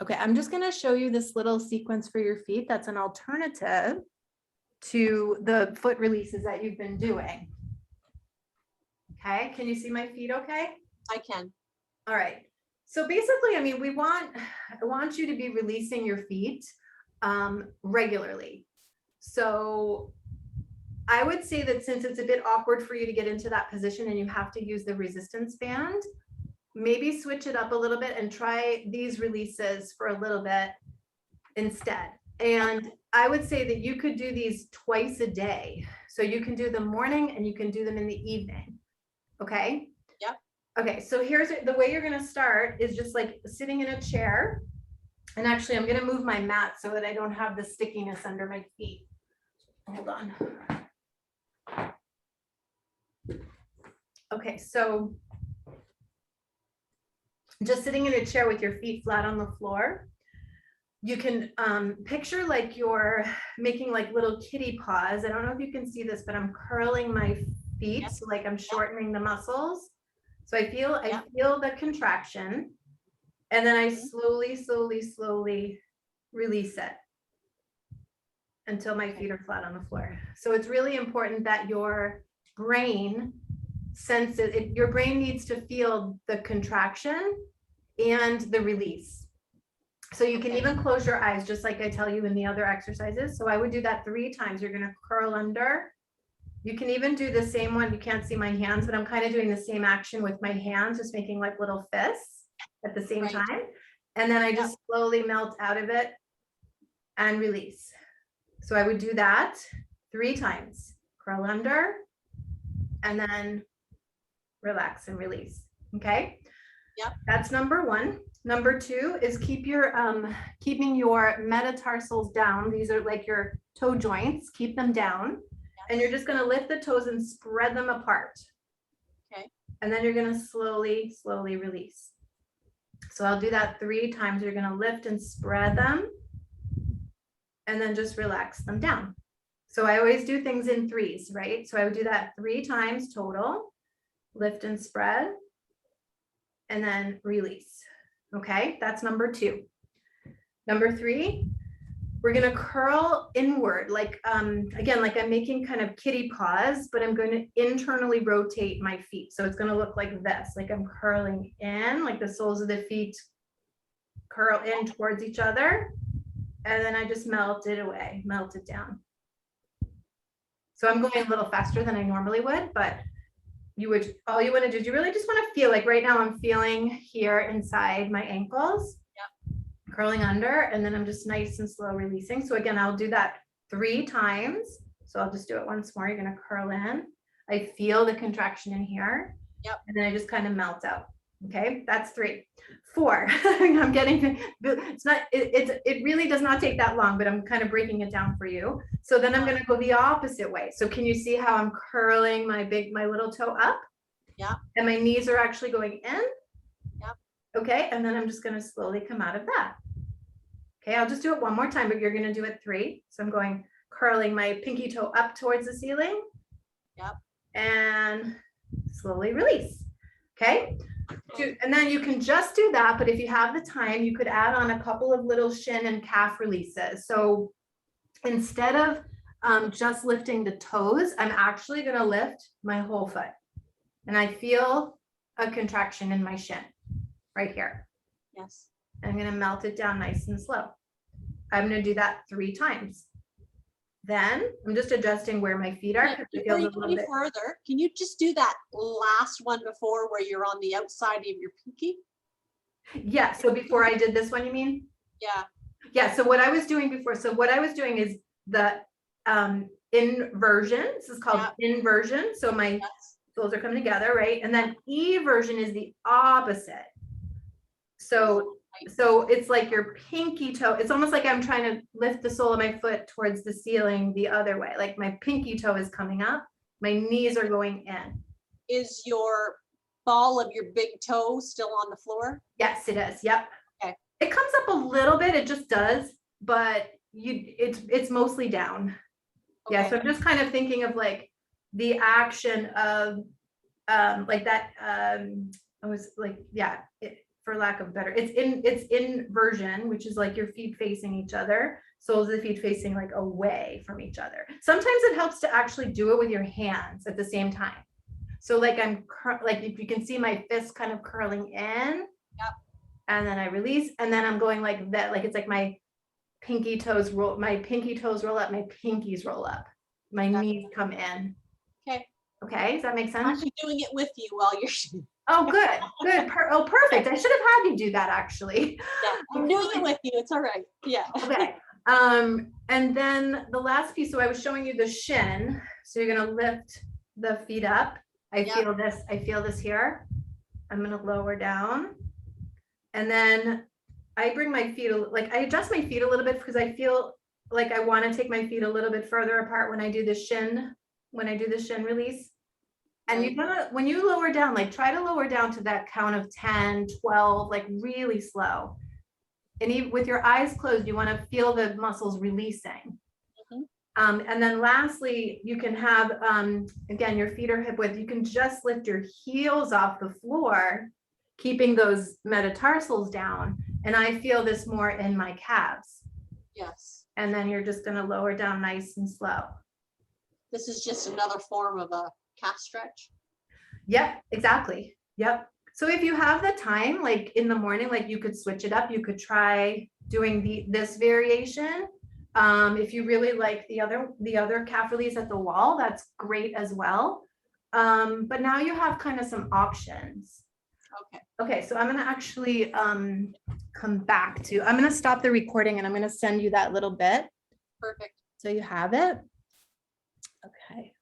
Okay, I'm just going to show you this little sequence for your feet. That's an alternative to the foot releases that you've been doing. Okay, can you see my feet okay? I can. All right. So basically, I mean, I want you to be releasing your feet regularly. So I would say that since it's a bit awkward for you to get into that position and you have to use the resistance band, maybe switch it up a little bit and try these releases for a little bit instead. And I would say that you could do these twice a day. So you can do them morning and you can do them in the evening. Okay. Yep. Okay. So here's the way you're going to start is just like sitting in a chair. And actually, I'm going to move my mat so that I don't have the stickiness under my feet. Hold on. Okay. So just sitting in a chair with your feet flat on the floor. You can picture like you're making like little kitty paws. I don't know if you can see this, but I'm curling my feet. Yep. So like I'm shortening the muscles. So I feel the contraction. And then I slowly release it until my feet are flat on the floor. So it's really important that your brain senses it. Your brain needs to feel the contraction and the release. So you can even close your eyes, just like I tell you in the other exercises. So I would do that 3 times. You're going to curl under. You can even do the same one. You can't see my hands, but I'm kind of doing the same action with my hands, just making like little fists at the same time. And then I just slowly melt out of it and release. So I would do that 3 times. Curl under and then relax and release. Okay. Yep. That's number 1. Number 2 is keeping your metatarsals down. These are like your toe joints. Keep them down. Yes. And you're just going to lift the toes and spread them apart. Okay. And then you're going to slowly release. So I'll do that 3 times. You're going to lift and spread them and then just relax them down. So I always do things in 3s, right? So I would do that 3 times total. Lift and spread and then release. Okay, that's number 2. Number 3, we're going to curl inward, like again, like I'm making kind of kitty paws, but I'm going to internally rotate my feet. So it's going to look like this, like I'm curling in, like the soles of the feet curl in towards each other. And then I just melt it away, melt it down. So I'm going a little faster than I normally would, but all you want to do is you really just want to feel like right now I'm feeling here inside my ankles, curling under, and then I'm just nice and slow releasing. So again, I'll do that 3 times. So I'll just do it once more. You're going to curl in. I feel the contraction in here. Yep. And then I just kind of melt out. Okay, that's 3. 4. I'm getting it really does not take that long, but I'm kind of breaking it down for you. So then I'm going to go the opposite way. So can you see how I'm curling my little toe up? Yeah. And my knees are actually going in. Yeah. Okay, and then I'm just going to slowly come out of that. Okay, I'll just do it one more time, but you're going to do it 3. So I'm going curling my pinky toe up towards the ceiling. Yep. And slowly release. Okay. And then you can just do that, but if you have the time, you could add on a couple of little shin and calf releases. So instead of just lifting the toes, I'm actually going to lift my whole foot. And I feel a contraction in my shin right here. Yes. I'm going to melt it down nice and slow. I'm going to do that 3 times. Then I'm just adjusting where my feet are. Before you go any further, can you just do that last one before where you're on the outside of your pinky? Yeah. So before I did this one, you mean? Yeah. Yeah. So what I was doing before, is the inversion. This is called inversion. So my soles are coming together, right? And then eversion is the opposite. So it's like your pinky toe. It's almost like I'm trying to lift the sole of my foot towards the ceiling the other way. Like my pinky toe is coming up. My knees are going in. Is your ball of your big toe still on the floor? Yes, it is. Yep. Okay. It comes up a little bit. It just does, but it's mostly down. Okay. Yeah. So I'm just kind of thinking of like the action of like that. I was like, for lack of better, it's inversion, which is like your feet facing each other. Soles of the feet facing like away from each other. Sometimes it helps to actually do it with your hands at the same time. So like like if you can see my fist kind of curling in. Yep. And then I release, and then I'm going like that, like it's like my pinky toes roll up, my pinkies roll up. My knees come in. Okay. Okay, does that make sense? I'm actually doing it with you while you're. Oh, good, good. Oh, perfect. I should have had you do that actually. Yeah, I'm doing it with you. It's all right. Yeah. Okay. And then the last piece, so I was showing you the shin. So you're gonna lift the feet up. I feel this here. I'm gonna lower down. And then I bring my feet, like I adjust my feet a little bit because I feel like I want to take my feet a little bit further apart when I do the shin release. And you're gonna, when you lower down, like try to lower down to that count of 10, 12, like really slow. And even with your eyes closed, you want to feel the muscles releasing. And then lastly, you can have, again, your feet are hip width. You can just lift your heels off the floor, keeping those metatarsals down. And I feel this more in my calves. Yes. And then you're just going to lower down nice and slow. This is just another form of a calf stretch. Yep, exactly. Yep. So if you have the time, like in the morning, like you could switch it up. You could try doing this variation. If you really like the other calf release at the wall, that's great as well. But now you have kind of some options. Okay. Okay, so I'm gonna actually come back to, I'm gonna stop the recording and I'm gonna send you that little bit. Perfect. So you have it. Okay.